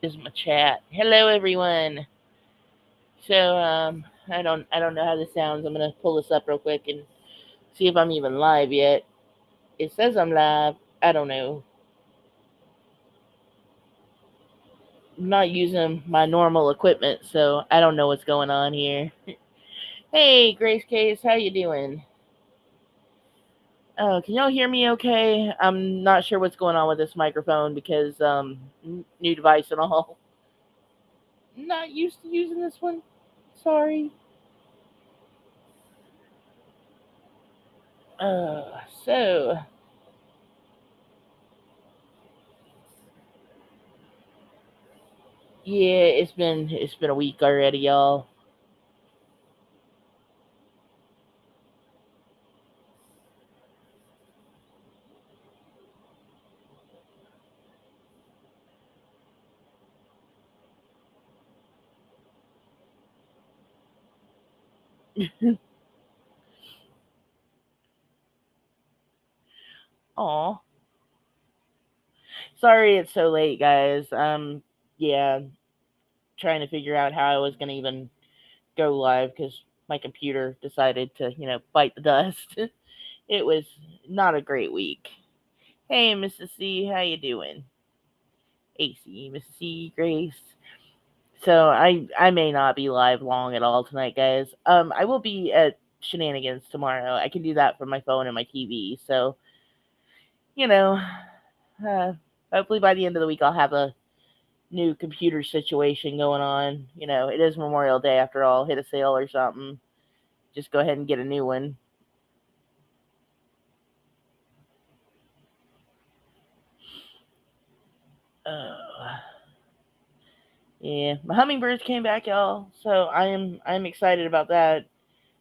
Is my chat. Hello, everyone. So, I don't know how this sounds. I'm gonna pull this up real quick and see if I'm even live yet. It says I'm live. I don't know. I'm not using my normal equipment, so I don't know what's going on here. Hey, Grace Case, how you doing? Oh, can y'all hear me okay? I'm not sure what's going on with this microphone because new device and all. Not used to using this one. Sorry. So yeah, it's been a week already, y'all. Aw. Sorry it's so late, guys. Yeah, trying to figure out how I was gonna even go live because my computer decided to, bite the dust. It was not a great week. Hey, Mrs. C, how you doing? AC, Mrs. C, Grace. So I may not be live long at all tonight, guys. I will be at Shenanigans tomorrow. I can do that from my phone and my TV. So you know, uh, hopefully by the end of the week I'll have a new computer situation going on. It is Memorial Day after all. Hit a sale or something. Just go ahead and get a new one. Uh, yeah, my hummingbirds came back, y'all. So I'm excited about that.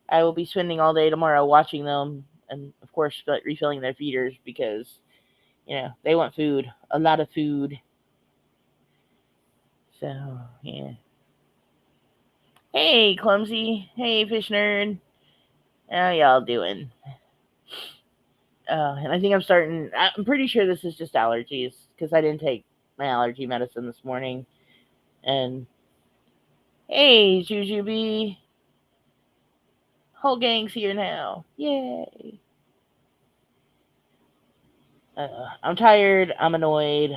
I will be spending all day tomorrow watching them, and of course refilling their feeders because they want food, a lot of food. So yeah. Hey, clumsy. Hey, fish nerd. How y'all doing? And I think I'm starting. I'm pretty sure this is just allergies because I didn't take my allergy medicine this morning. And hey, Jujubee, whole gang's here now. Yay! I'm tired. I'm annoyed,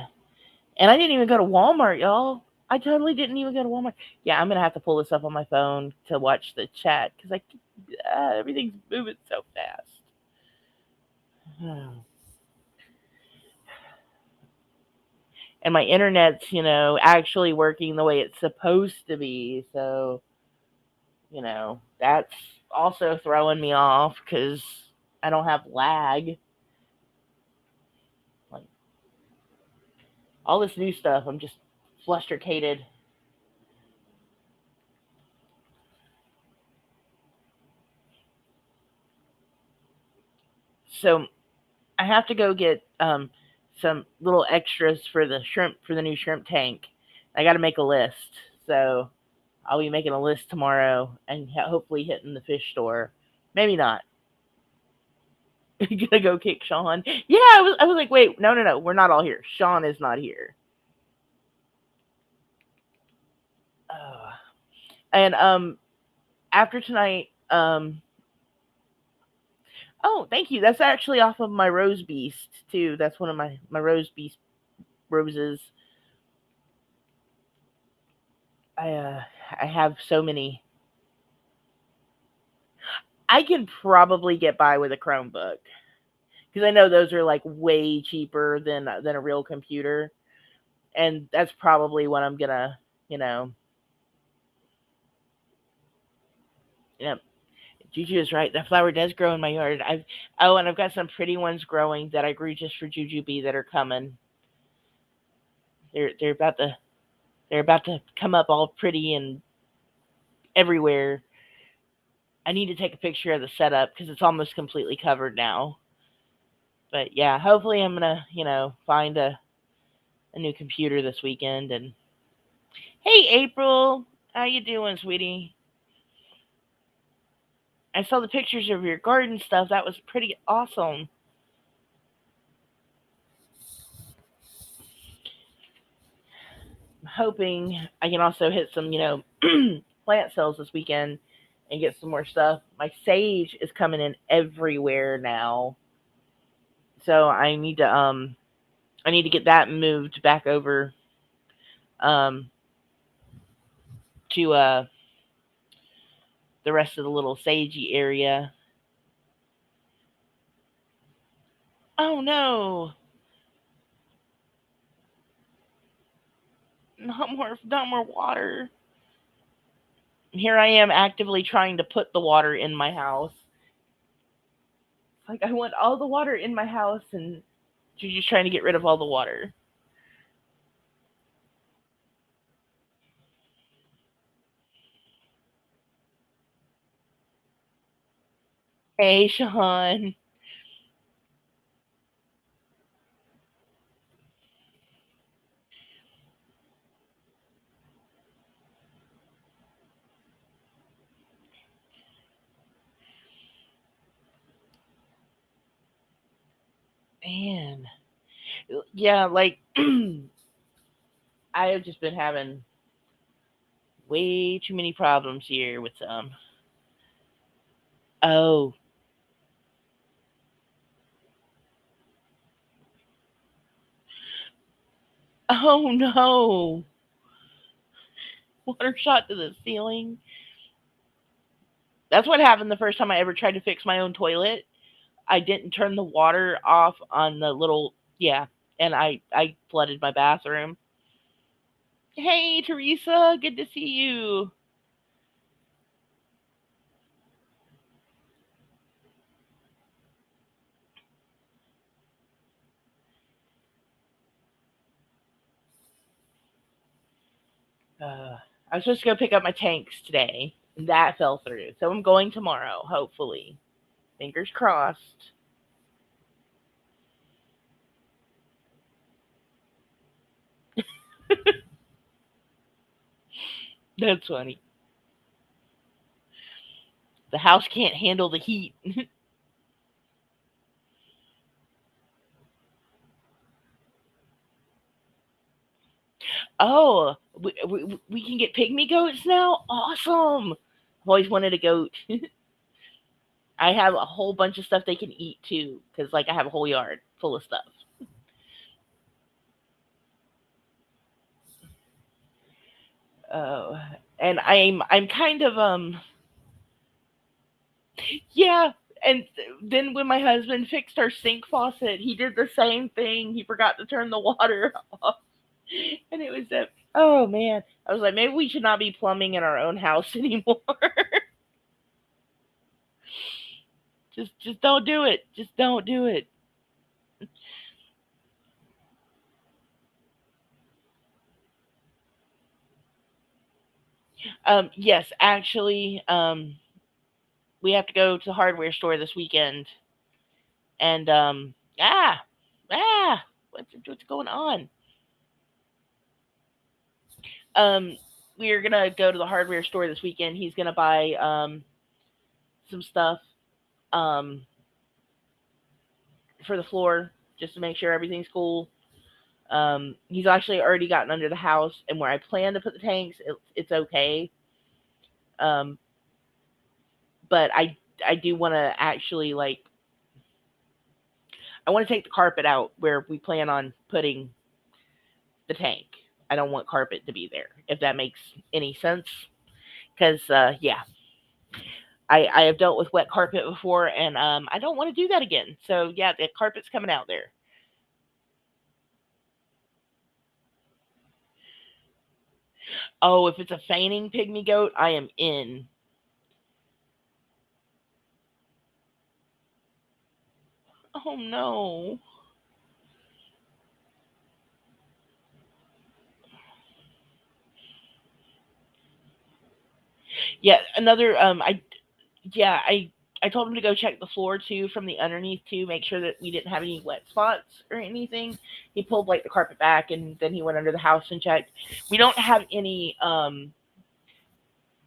and I didn't even go to Walmart, y'all. I totally didn't even go to Walmart. Yeah, I'm gonna have to pull this up on my phone to watch the chat because everything's moving so fast. And my internet's actually working the way it's supposed to be, so that's also throwing me off because I don't have lag. Like all this new stuff, I'm just flustrated. So I have to go get some little extras for the shrimp for the new shrimp tank. I got to make a list, so I'll be making a list tomorrow and hopefully hitting the fish store. Maybe not. Gonna go kick Sean. Yeah, I was like, wait, no, no, no, we're not all here. Sean is not here. Uh, and after tonight, oh, thank you. That's actually off of my Rose Beast too. That's one of my Rose Beast roses. I uh I have so many. I can probably get by with a Chromebook because I know those are like way cheaper than a real computer, and that's probably what I'm gonna, you know, yeah. Juju is right. That flower does grow in my yard. And I've got some pretty ones growing that I grew just for Juju Bee that are coming. They're about to come up all pretty and everywhere. I need to take a picture of the setup because it's almost completely covered now. But yeah, hopefully I'm gonna find a new computer this weekend. And hey, April, how you doing, sweetie? I saw the pictures of your garden stuff. That was pretty awesome. hoping I can also hit some, plant sales this weekend and get some more stuff. My sage is coming in everywhere now. So I need to get that moved back over um to the rest of the little sagey area. Oh no. Not more water. Here I am actively trying to put the water in my house. Like I want all the water in my house and you're just trying to get rid of all the water. Hey Sean. Man. Yeah, like I have just been having way too many problems here with oh. Oh no. Water shot to the ceiling. That's what happened the first time I ever tried to fix my own toilet. I didn't turn the water off on the little yeah, and I flooded my bathroom. Hey Teresa, good to see you. I was supposed to go pick up my tanks today, and that fell through. So I'm going tomorrow, hopefully. Fingers crossed. That's funny. The house can't handle the heat. Oh, we can get pygmy goats now? Awesome. I've always wanted a goat. I have a whole bunch of stuff they can eat too, because like I have a whole yard full of stuff. Oh, and I'm kind of yeah. And then when my husband fixed our sink faucet, he did the same thing. He forgot to turn the water off, and it was a oh man. I was like, maybe we should not be plumbing in our own house anymore. Just don't do it. Just don't do it. Yes, actually, we have to go to the hardware store this weekend, and ah, what's going on? Um, we're gonna go to the hardware store this weekend. He's gonna buy some stuff um for the floor just to make sure everything's cool. He's actually already gotten under the house, and where I plan to put the tanks, it's okay. Um, but I do want to actually like I want to take the carpet out where we plan on putting the tank. I don't want carpet to be there, if that makes any sense. Because yeah, I have dealt with wet carpet before, and I don't want to do that again. So yeah, the carpet's coming out there. Oh, if it's a feigning pygmy goat, I am in. Oh no. Yeah, another I told him to go check the floor too from the underneath too, make sure that we didn't have any wet spots or anything. He pulled like the carpet back and then he went under the house and checked. We don't have any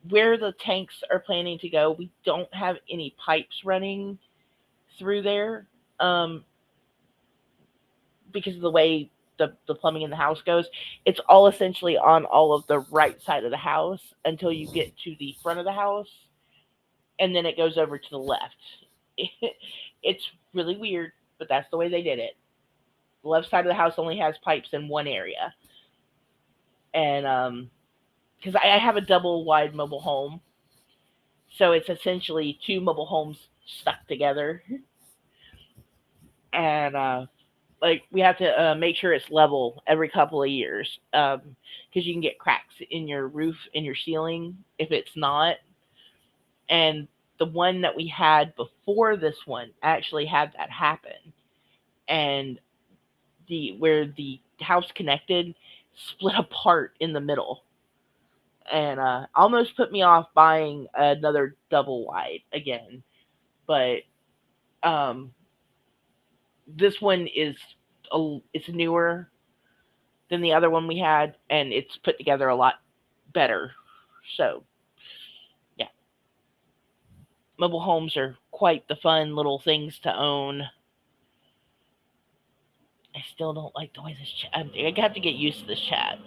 where the tanks are planning to go, we don't have any pipes running through there. Um because of the way the plumbing in the house goes, it's all essentially on all of the right side of the house until you get to the front of the house, and then it goes over to the left. It's really weird, but that's the way they did it. The left side of the house only has pipes in one area, and because I have a double wide mobile home, so it's essentially two mobile homes stuck together, and like we have to make sure it's level every couple of years, because you can get cracks in your roof in your ceiling if it's not. And the one that we had before this one actually had that happen, and the where the house connected split apart in the middle, and almost put me off buying another double wide again. But um, this one is it's newer than the other one we had, and it's put together a lot better. So yeah, mobile homes are quite the fun little things to own. I still don't like the way this chat. I have to get used to this chat.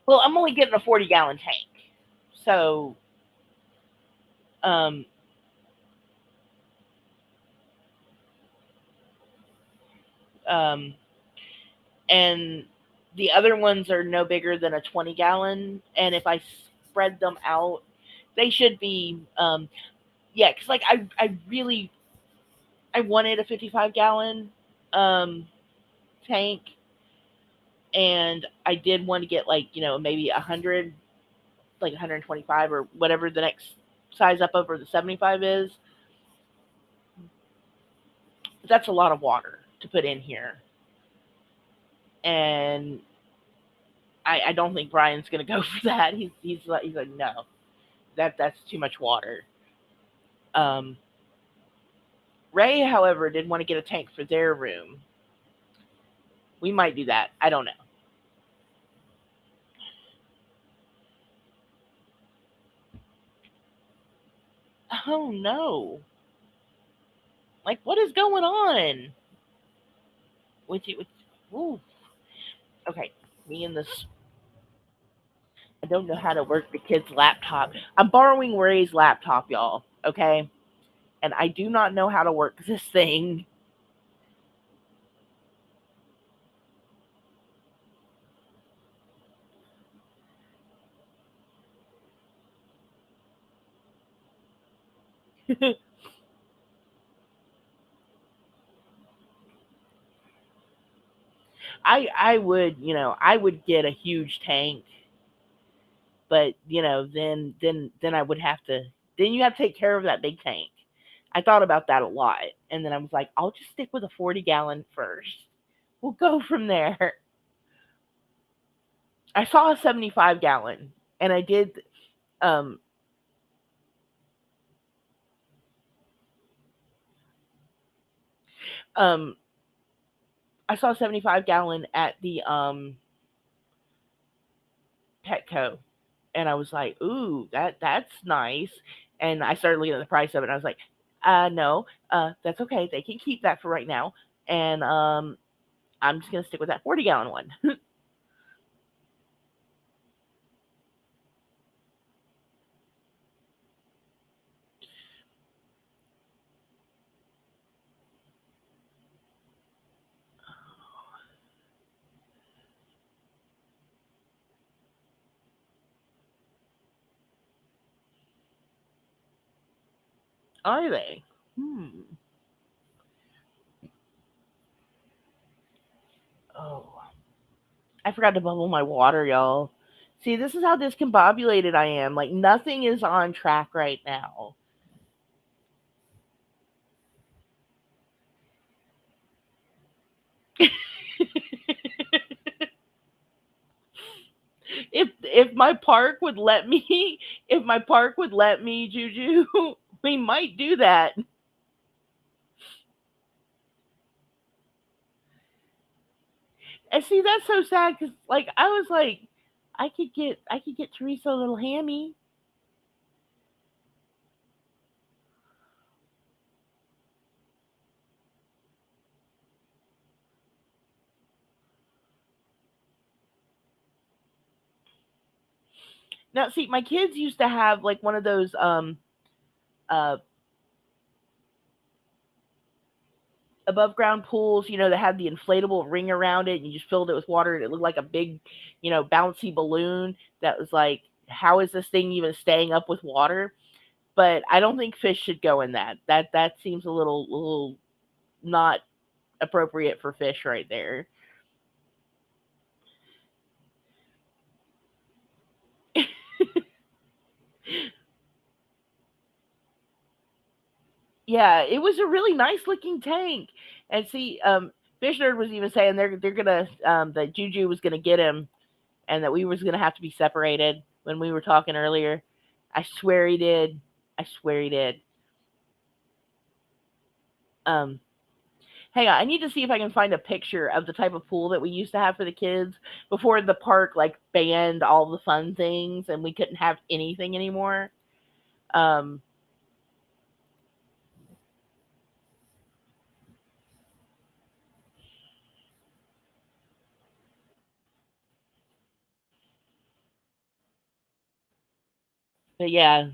Well, I'm only getting a 40-gallon tank, so um, um, and the other ones are no bigger than a 20-gallon. And if I spread them out, they should be yeah. Because like I wanted a 55-gallon tank, and I did want to get like maybe 100, like 125 or whatever the next size up over the 75 is. But that's a lot of water to put in here, and I don't think Brian's gonna go for that. He's like no, that's too much water. Um, Ray, however, did want to get a tank for their room. We might do that. I don't know. Oh no! Like what is going on? With you? Ooh. Okay, me and this. I don't know how to work the kid's laptop. I'm borrowing Ray's laptop, y'all. Okay, and I do not know how to work this thing. I would I would get a huge tank, but then I would have to then you have to take care of that big tank. I thought about that a lot, and then I was like, I'll just stick with a 40-gallon first. We'll go from there. I saw a 75-gallon, and I did um um I saw a 75-gallon at the Petco, and I was like, ooh, that's nice. And I started looking at the price of it, and I was like, no, that's okay. They can keep that for right now, and I'm just gonna stick with that 40-gallon one. Are they? Hmm. Oh, I forgot to bubble my water, y'all. See, this is how discombobulated I am. Like nothing is on track right now. If my park would let me, if my park would let me, Juju, we might do that. And see, that's so sad because like I was like, I could get Teresa a little hammy. Now, see, my kids used to have like one of those uh above ground pools, that had the inflatable ring around it, and you just filled it with water, and it looked like a big, bouncy balloon. That was like, how is this thing even staying up with water? But I don't think fish should go in that. That seems a little not appropriate for fish right there. Yeah, it was a really nice looking tank. And see, Fish Nerd was even saying they're gonna that Juju was gonna get him, and that we was gonna have to be separated when we were talking earlier. I swear he did. I swear he did. Um, Hang on, I need to see if I can find a picture of the type of pool that we used to have for the kids before the park like banned all the fun things and we couldn't have anything anymore. Um, but yeah,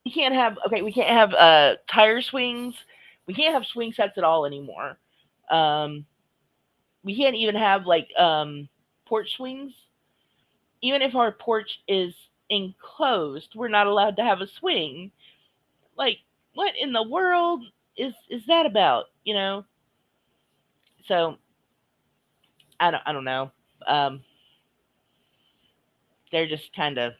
we can't have tire swings. We can't have swing sets at all anymore. Um, we can't even have like porch swings. Even if our porch is enclosed, we're not allowed to have a swing. Like, what in the world is that about? So I don't know. Um, they're just kind of,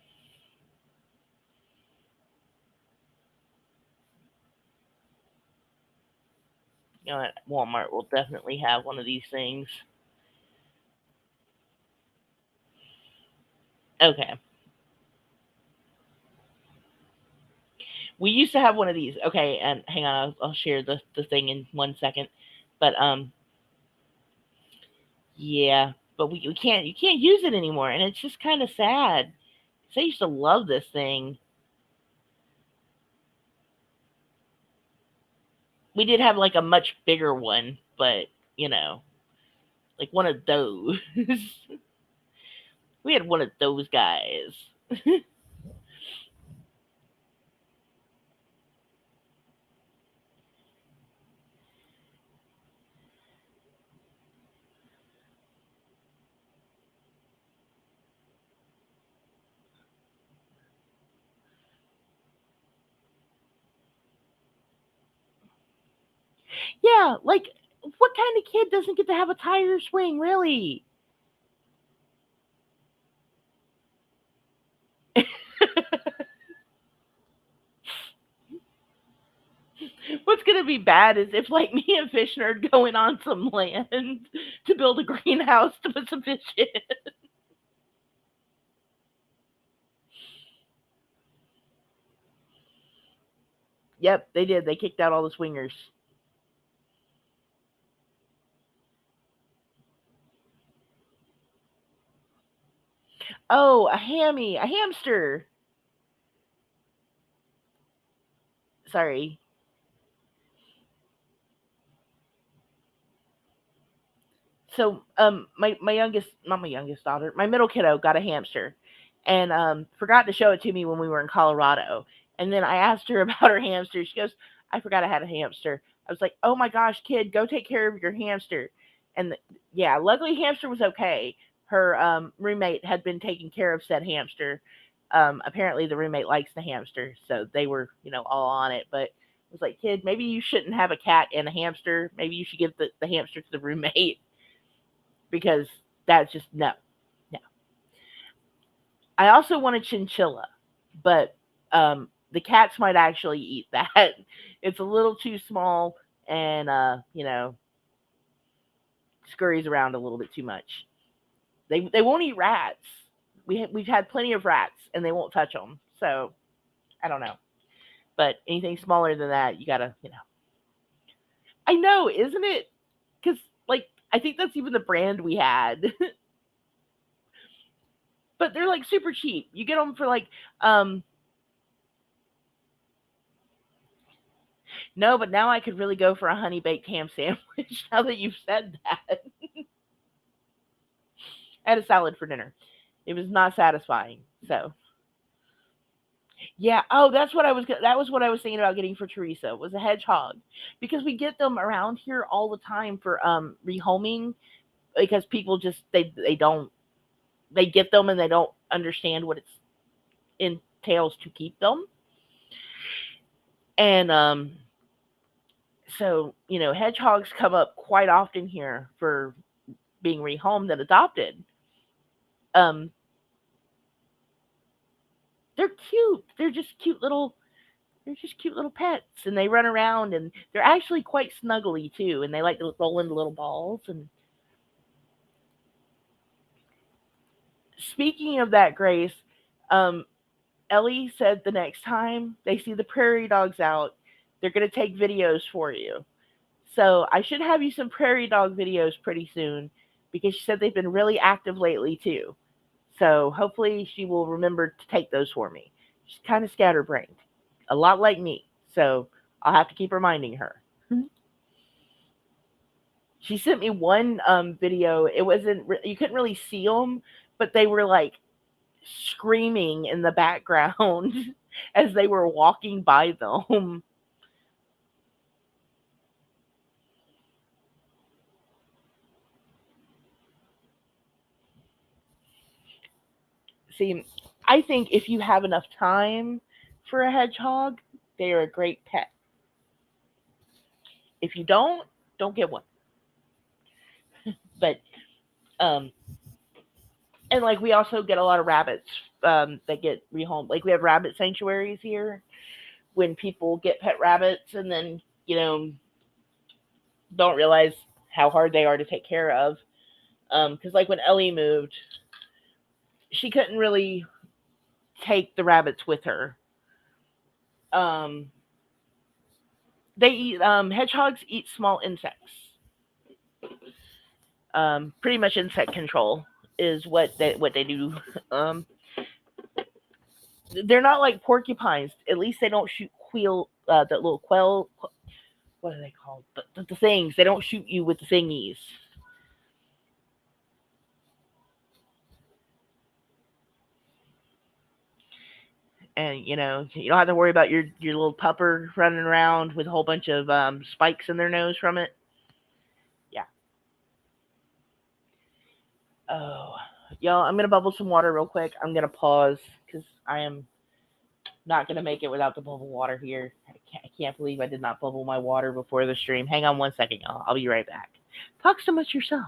Walmart will definitely have one of these things. Okay, we used to have one of these. Okay, and hang on, I'll share the thing in 1 second. But yeah, but we can't you can't use it anymore, and it's just kind of sad. 'Cause I used to love this thing. We did have like a much bigger one, but like one of those. We had one of those guys. Yeah, like what kind of kid doesn't get to have a tire swing, really? What's gonna be bad is if like me and Fish Nerd going on some land to build a greenhouse to put some fish in. Yep, they did. They kicked out all the swingers. Oh, a hammy, a hamster. Sorry. So my youngest, not my youngest daughter, my middle kiddo got a hamster, and forgot to show it to me when we were in Colorado. And then I asked her about her hamster. She goes, I forgot I had a hamster. I was like, oh my gosh, kid, go take care of your hamster. And yeah, luckily hamster was okay. Her roommate had been taking care of said hamster. Apparently the roommate likes the hamster, so they were all on it. But I was like, kid, maybe you shouldn't have a cat and a hamster. Maybe you should give the hamster to the roommate because that's just no, no. I also want a chinchilla, but the cats might actually eat that. It's a little too small and scurries around a little bit too much. They won't eat rats. We've had plenty of rats and they won't touch them. So I don't know, but anything smaller than that, you gotta. I know, isn't it? Because like I think that's even the brand we had. but they're like super cheap. You get them for like um no, but now I could really go for a honey baked ham sandwich now that you've said that. I had a salad for dinner. It was not satisfying. So yeah. Oh, that was what I was thinking about getting for Teresa was a hedgehog because we get them around here all the time for rehoming because people just they don't they get them and they don't understand what it entails to keep them. And so, hedgehogs come up quite often here for being rehomed and adopted. Um, they're cute. They're just cute little pets, and they run around, and they're actually quite snuggly too, and they like to roll into little balls. And speaking of that, Grace, um, Ellie said the next time they see the prairie dogs out, they're going to take videos for you. So I should have you some prairie dog videos pretty soon because she said they've been really active lately too. So hopefully she will remember to take those for me. She's kind of scatterbrained, a lot like me. So I'll have to keep reminding her. She sent me one video. It wasn't you couldn't really see them, but they were like screaming in the background as they were walking by them. See, I think if you have enough time for a hedgehog, they are a great pet. If you don't get one. But um, and like we also get a lot of rabbits that get rehomed. Like we have rabbit sanctuaries here when people get pet rabbits and then don't realize how hard they are to take care of. Because like when Ellie moved, she couldn't really take the rabbits with her. Um, they eat hedgehogs eat small insects. Pretty much insect control is what they do. Um, they're not like porcupines. At least they don't shoot the little quail. What are they called? The things. They don't shoot you with the thingies. And you don't have to worry about your little pupper running around with a whole bunch of spikes in their nose from it. Yeah. Oh, y'all, I'm gonna bubble some water real quick. I'm gonna pause because I am not gonna make it without the bubble water here. I can't believe I did not bubble my water before the stream. Hang on one second, y'all. I'll be right back. Talk so much yourself.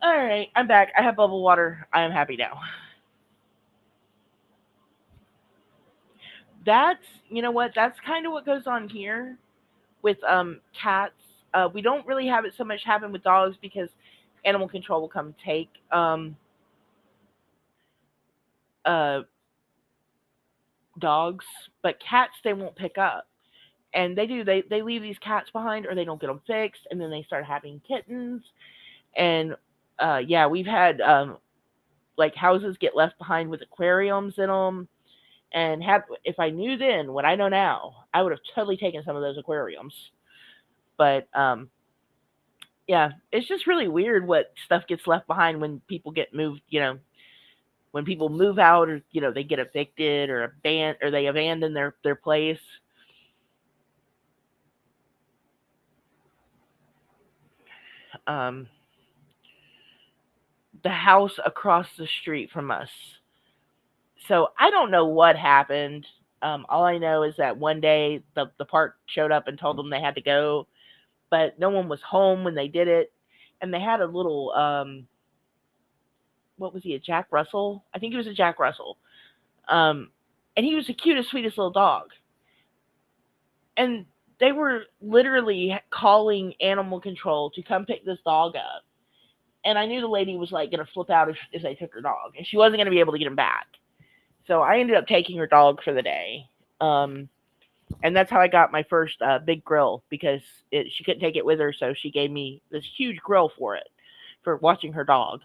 All right, I'm back. I have bubble water. I am happy now. That's, you know what? That's kind of what goes on here with cats. We don't really have it so much happen with dogs because animal control will come take uh dogs, but cats they won't pick up. And they do, they leave these cats behind or they don't get them fixed and then they start having kittens. And yeah, we've had like houses get left behind with aquariums in them. And had if I knew then what I know now, I would have totally taken some of those aquariums. But yeah, it's just really weird what stuff gets left behind when people get moved. When people move out, or they get evicted or or they abandon their place. Um, the house across the street from us. So I don't know what happened. All I know is that one day the park showed up and told them they had to go, but no one was home when they did it, and they had a little what was he, a Jack Russell? I think he was a Jack Russell. Um, and he was the cutest, sweetest little dog. And they were literally calling animal control to come pick this dog up. And I knew the lady was like gonna flip out if they took her dog, and she wasn't gonna be able to get him back. So I ended up taking her dog for the day. And that's how I got my first big grill because she couldn't take it with her, so she gave me this huge grill for it for watching her dog.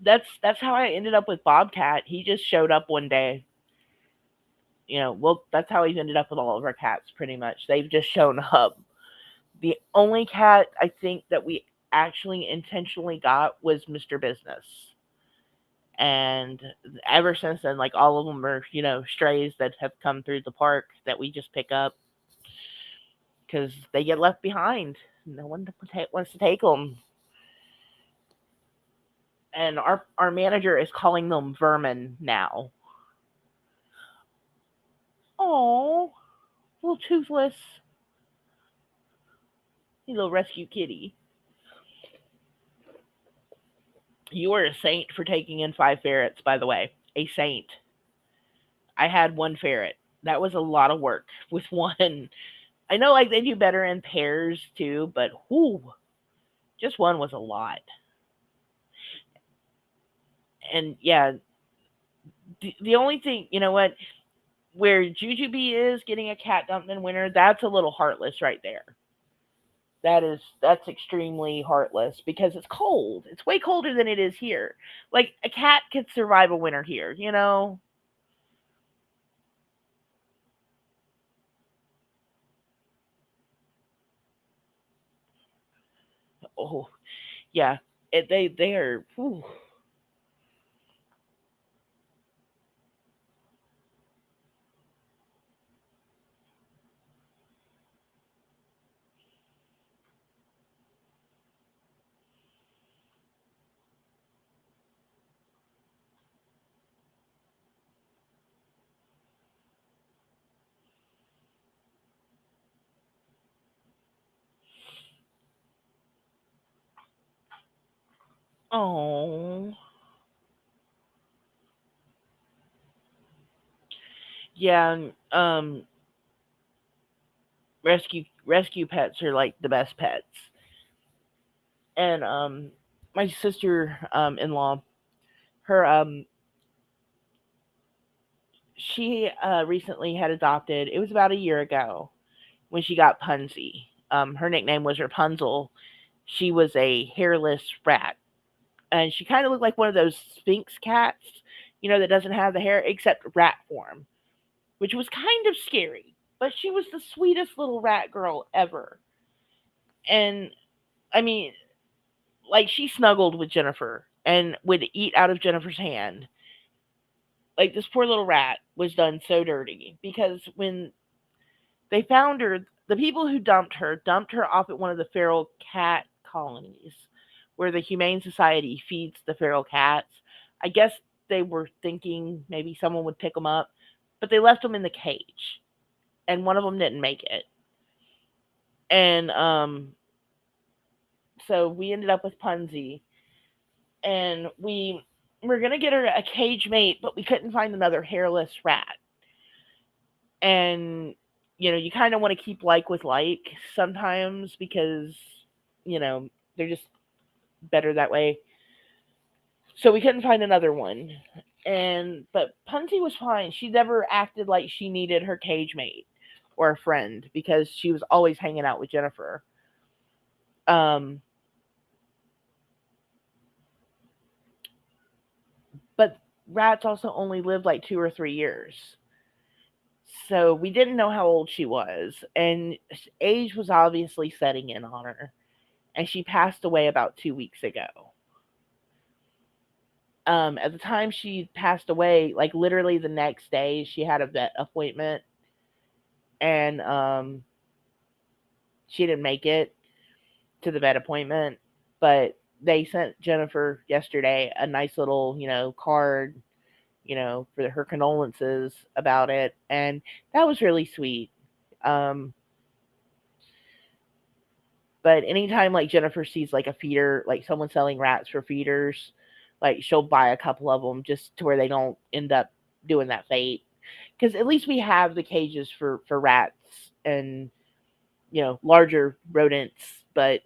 That's how I ended up with Bobcat. He just showed up one day. Well, that's how he's ended up with all of our cats. Pretty much, they've just shown up. The only cat I think that we actually intentionally got was Mr. Business. And ever since then, like all of them are, strays that have come through the park that we just pick up because they get left behind. No one wants to take them. And our manager is calling them vermin now. Oh, little toothless, little rescue kitty. You are a saint for taking in 5 ferrets, by the way. A saint. I had one ferret. That was a lot of work with one. I know like they do better in pairs too, but whoo, just one was a lot. And yeah, the only thing, you know what, where Jujubee is getting a cat dumped in winter, that's a little heartless right there. That's extremely heartless because it's cold. It's way colder than it is here. Like a cat could survive a winter here. Oh yeah, they are. Whew. Oh yeah. Rescue pets are like the best pets. And my sister in law, her she recently had adopted. It was about a year ago when she got Punzi. Her nickname was Rapunzel. She was a hairless rat, and she kind of looked like one of those Sphinx cats, that doesn't have the hair except rat form, which was kind of scary. But she was the sweetest little rat girl ever. And I mean, like she snuggled with Jennifer and would eat out of Jennifer's hand. Like this poor little rat was done so dirty because when they found her, the people who dumped her off at one of the feral cat colonies where the Humane Society feeds the feral cats. I guess they were thinking maybe someone would pick them up, but they left them in the cage, and one of them didn't make it. And so we ended up with Punzi, and we were gonna get her a cage mate, but we couldn't find another hairless rat. And you kind of want to keep like with like sometimes because they're just better that way. So we couldn't find another one. But Punty was fine. She never acted like she needed her cage mate or a friend because she was always hanging out with Jennifer. But rats also only live like 2 or 3 years. So we didn't know how old she was, and age was obviously setting in on her. And she passed away about 2 weeks ago. At the time she passed away, like literally the next day, she had a vet appointment, and she didn't make it to the vet appointment. But they sent Jennifer yesterday a nice little, card, for her condolences about it, and that was really sweet. Um, but anytime like Jennifer sees like a feeder, like someone selling rats for feeders, like she'll buy a couple of them just to where they don't end up doing that fate. Because at least we have the cages for rats and larger rodents, but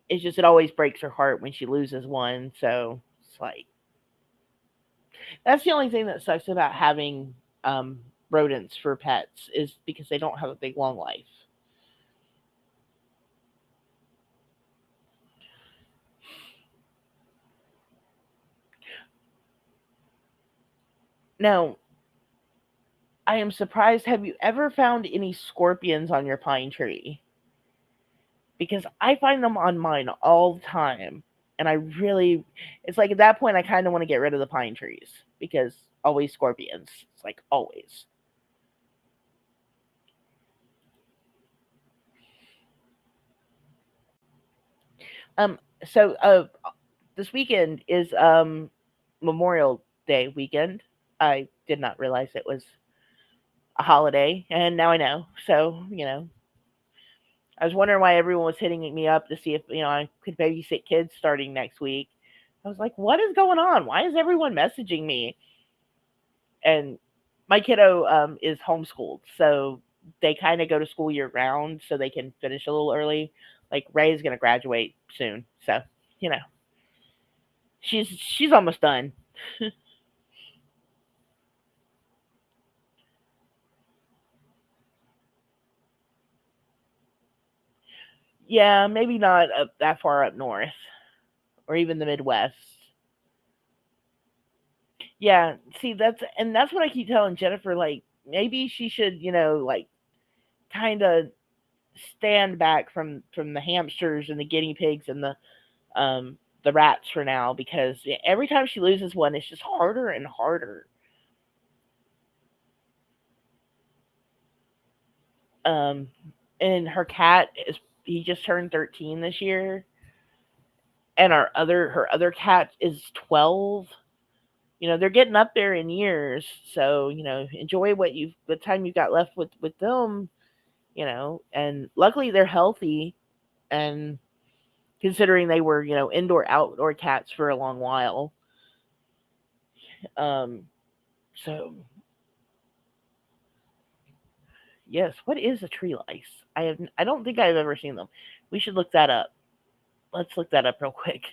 it's just it always breaks her heart when she loses one. So it's like that's the only thing that sucks about having rodents for pets is because they don't have a big long life. Now, I am surprised. Have you ever found any scorpions on your pine tree? Because I find them on mine all the time. And it's like at that point, I kind of want to get rid of the pine trees because always scorpions. It's like always. Um, so this weekend is Memorial Day weekend. I did not realize it was a holiday, and now I know. So I was wondering why everyone was hitting me up to see if I could babysit kids starting next week. I was like, what is going on? Why is everyone messaging me? And my kiddo is homeschooled, so they kind of go to school year round, so they can finish a little early. Like Ray is going to graduate soon, so you know she's almost done. Yeah, maybe not that far up north or even the Midwest. Yeah, see that's what I keep telling Jennifer. Like maybe she should like kind of stand back from the hamsters and the guinea pigs and the rats for now because every time she loses one, it's just harder and harder. Um, and her cat is he just turned 13 this year, and her other cat is 12. They're getting up there in years, so enjoy the time you've got left with them. And luckily they're healthy, and considering they were indoor outdoor cats for a long while. Um, so yes, what is a tree lice? I don't think I've ever seen them. We should look that up. Let's look that up real quick.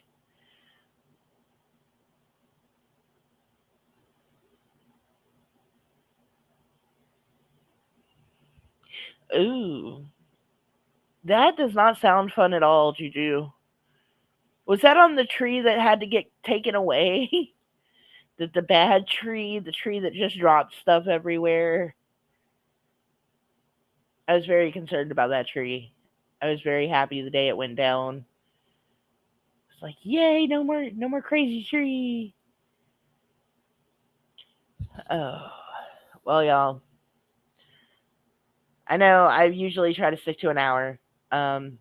Ooh, that does not sound fun at all, Juju. Was that on the tree that had to get taken away? The bad tree, the tree that just dropped stuff everywhere. I was very concerned about that tree. I was very happy the day it went down. It's like, yay, no more crazy tree. Oh, well, y'all. I know I usually try to stick to an hour. Um,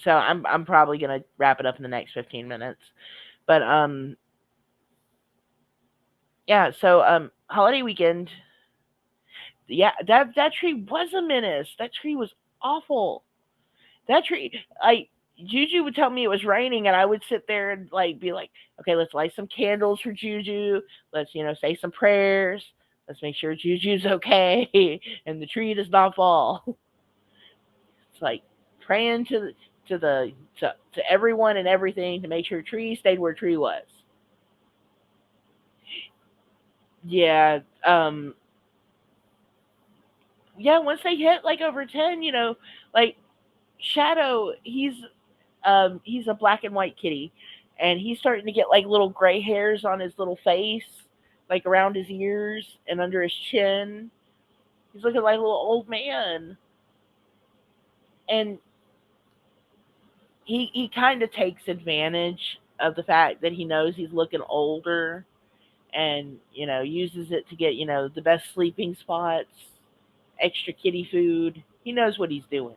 So I'm probably gonna wrap it up in the next 15 minutes. But yeah. So holiday weekend. Yeah, that tree was a menace. That tree was awful. That tree, like Juju would tell me it was raining, and I would sit there and like be like, okay, let's light some candles for Juju. Let's say some prayers. Let's make sure Juju's okay, and the tree does not fall. It's like praying to the to everyone and everything to make sure tree stayed where tree was. Yeah, yeah. Once they hit like over 10, like Shadow, he's a black and white kitty, and he's starting to get like little gray hairs on his little face, like around his ears and under his chin. He's looking like a little old man, and he kind of takes advantage of the fact that he knows he's looking older, and uses it to get the best sleeping spots, extra kitty food. He knows what he's doing.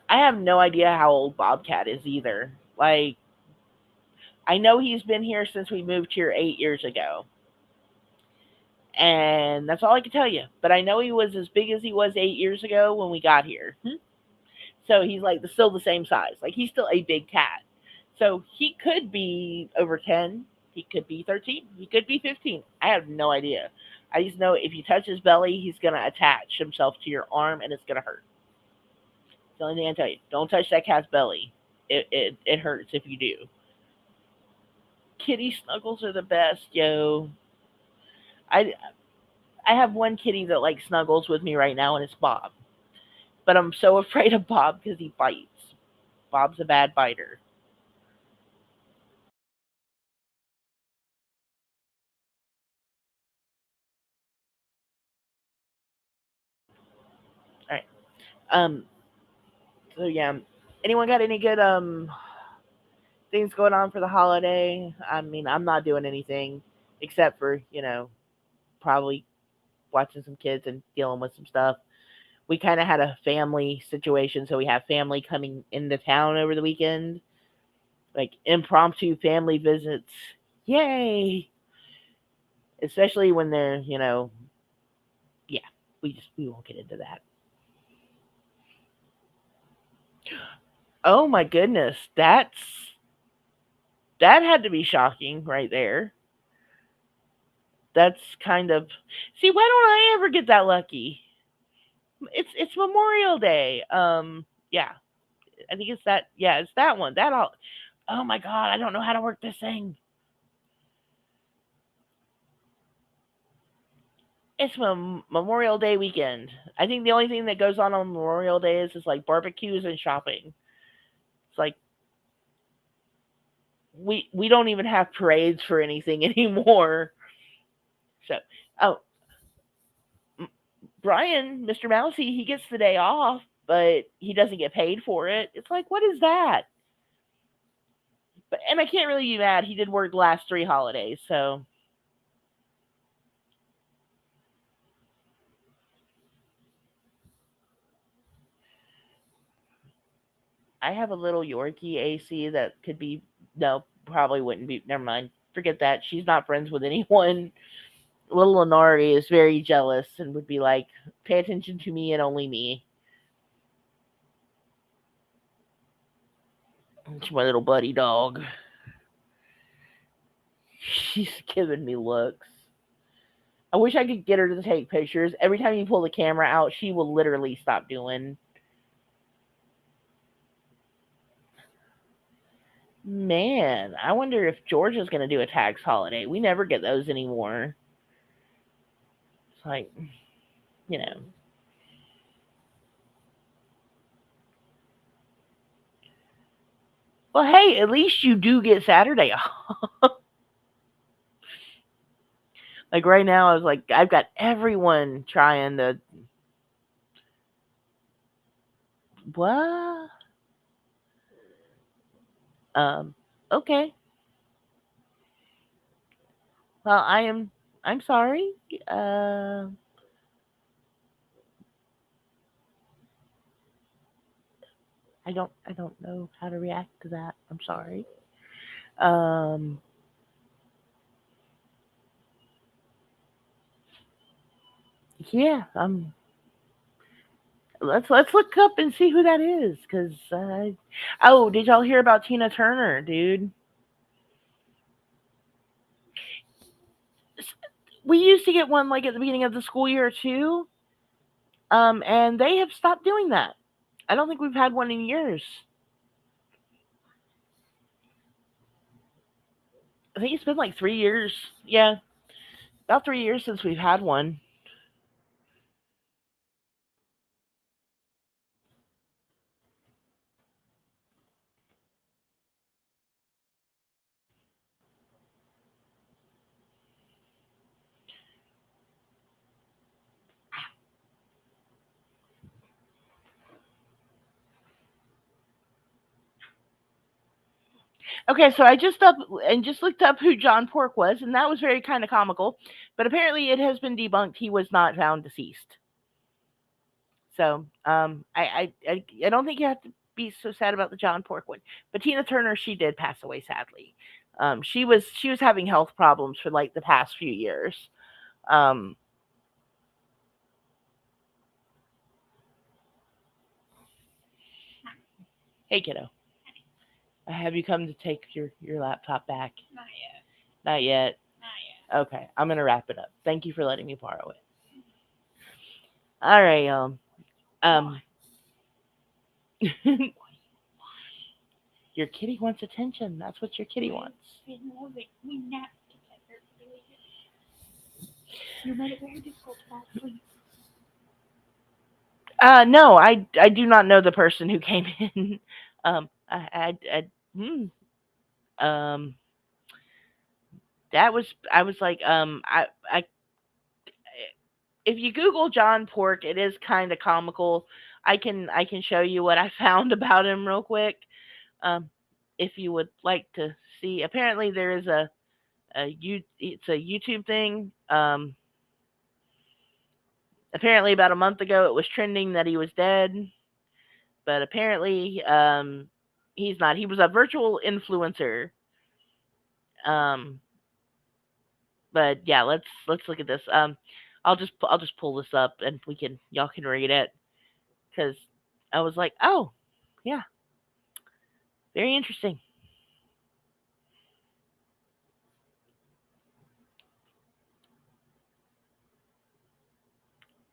I have no idea how old Bobcat is either. Like, I know he's been here since we moved here 8 years ago. And that's all I can tell you. But I know he was as big as he was 8 years ago when we got here. So he's like still the same size. Like, he's still a big cat. So he could be over 10. He could be 13. He could be 15. I have no idea. I just know if you touch his belly, he's going to attach himself to your arm and it's going to hurt. It's the only thing I tell you. Don't touch that cat's belly. It hurts if you do. Kitty snuggles are the best, yo. I I have one kitty that like snuggles with me right now, and it's Bob. But I'm so afraid of Bob because he bites. Bob's a bad biter. All right. Um. So yeah. Anyone got any good things going on for the holiday? I mean, I'm not doing anything except for probably watching some kids and dealing with some stuff. We kind of had a family situation, so we have family coming into town over the weekend, like impromptu family visits. Yay! Especially when they're, yeah, we won't get into that. Oh my goodness, that had to be shocking right there. That's kind of see, why don't I ever get that lucky? It's Memorial Day. Yeah, I think it's that. Yeah, it's that one. That all. Oh my god, I don't know how to work this thing. It's Memorial Day weekend. I think the only thing that goes on Memorial Day is like barbecues and shopping. It's like we don't even have parades for anything anymore. So, oh, Brian, Mr. Mousy, he gets the day off, but he doesn't get paid for it. It's like, what is that? But and I can't really be mad. He did work the last 3 holidays, so I have a little Yorkie AC that could be no, probably wouldn't be. Never mind. Forget that. She's not friends with anyone. Little Lenari is very jealous and would be like, "Pay attention to me and only me." It's my little buddy dog. She's giving me looks. I wish I could get her to take pictures. Every time you pull the camera out, she will literally stop doing. Man, I wonder if Georgia's going to do a tax holiday. We never get those anymore. It's like, you know. Well, hey, at least you do get Saturday off. Like right now, I was like, I've got everyone trying to. What? Um. Okay. Well, I'm. I'm sorry. Uh. I don't know how to react to that. I'm sorry. Um, yeah. Let's look up and see who that is, cause oh, did y'all hear about Tina Turner, dude? We used to get one like at the beginning of the school year too, and they have stopped doing that. I don't think we've had one in years. I think it's been like 3 years. Yeah, about 3 years since we've had one. Okay, so I just looked up who John Pork was, and that was very kind of comical. But apparently, it has been debunked. He was not found deceased. So I don't think you have to be so sad about the John Pork one. But Tina Turner, she did pass away sadly. She was having health problems for like the past few years. Um, hey kiddo, have you come to take your laptop back? Not yet. Okay, I'm gonna wrap it up. Thank you for letting me borrow it. All right, um, your kitty wants attention. That's what your kitty wants. No, I do not know the person who came in. Hmm, um, that was I was like, I if you Google John Pork, it is kind of comical. I can show you what I found about him real quick. Um, if you would like to see, apparently there is it's a YouTube thing. Apparently about a month ago it was trending that he was dead, but apparently he's not. He was a virtual influencer. Um, but yeah, let's look at this. I'll just pull this up and y'all can read it because I was like, oh yeah, very interesting.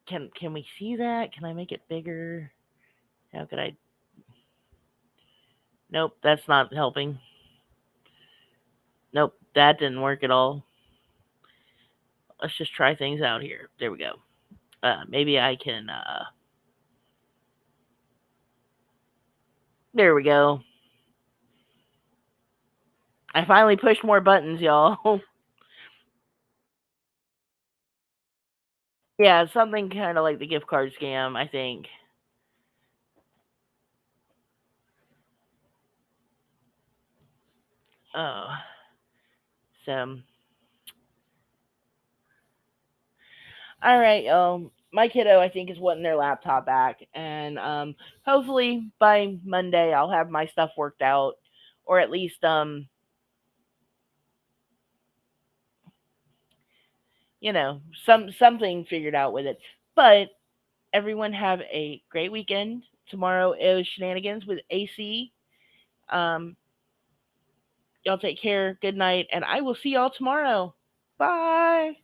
Can we see that? Can I make it bigger? How could I? Nope, that's not helping. Nope, that didn't work at all. Let's just try things out here. There we go. Maybe I can. There we go. I finally pushed more buttons, y'all. Yeah, something kind of like the gift card scam, I think. Oh, so all right. My kiddo, I think, is wanting their laptop back, and hopefully by Monday I'll have my stuff worked out, or at least something figured out with it. But everyone have a great weekend. Tomorrow is shenanigans with AC. Um, y'all take care. Good night, and I will see y'all tomorrow. Bye.